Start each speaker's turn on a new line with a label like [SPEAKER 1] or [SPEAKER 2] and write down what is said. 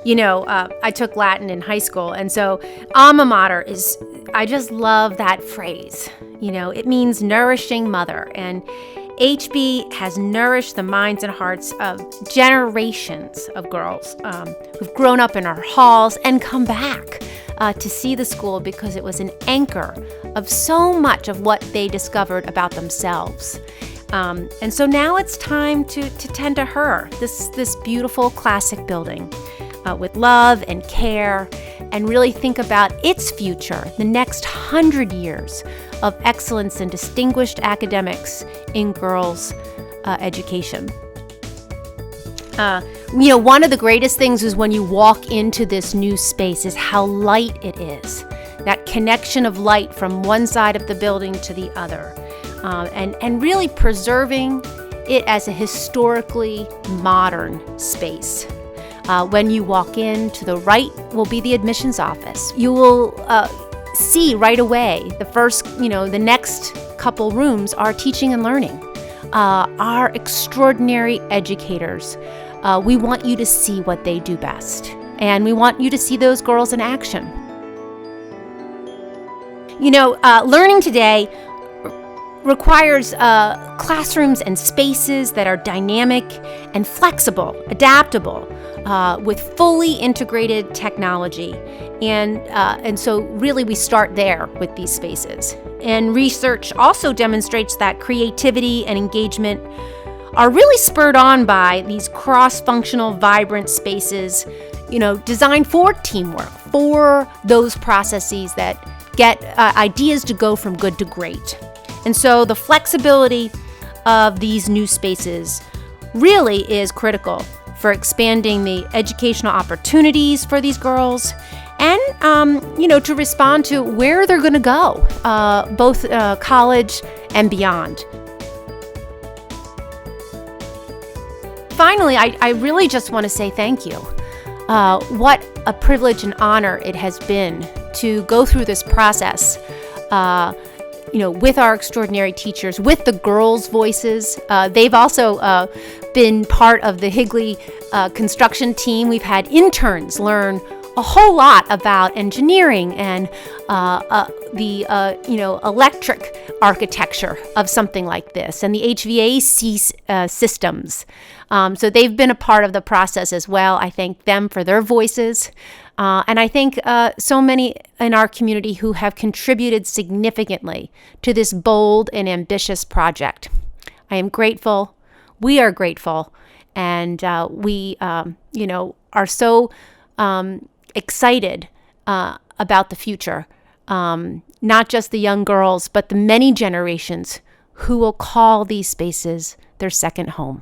[SPEAKER 1] I took Latin in high school, and so alma mater I just love that phrase. It means nourishing mother, and HB has nourished the minds and hearts of generations of girls who've grown up in our halls and come back to see the school because it was an anchor of so much of what they discovered about themselves. And so now it's time to tend to her, this beautiful classic building with love and care, and really think about its future, the next 100 years of excellence and distinguished academics in girls' education. One of the greatest things is when you walk into this new space is how light it is. That connection of light from one side of the building to the other. And really preserving it as a historically modern space. When you walk in, to the right will be the admissions office. You will see right away the next couple rooms are teaching and learning. Our extraordinary educators. We want you to see what they do best. And we want you to see those girls in action. Learning today requires classrooms and spaces that are dynamic and flexible, adaptable, with fully integrated technology. And so really we start there with these spaces. And research also demonstrates that creativity and engagement are really spurred on by these cross-functional, vibrant spaces, designed for teamwork, for those processes that get ideas to go from good to great. And so the flexibility of these new spaces really is critical for expanding the educational opportunities for these girls and, to respond to where they're going to go, both college and beyond. Finally, I really just want to say thank you. What a privilege and honor it has been to go through this process, with our extraordinary teachers, with the girls' voices. They've also been part of the Higley construction team. We've had interns learn a whole lot about engineering and the electric architecture of something like this, and the HVAC systems. So they've been a part of the process as well. I thank them for their voices. And I think so many in our community who have contributed significantly to this bold and ambitious project. I am grateful. We are grateful. And we, are so excited about the future. Not just the young girls, but the many generations who will call these spaces their second home.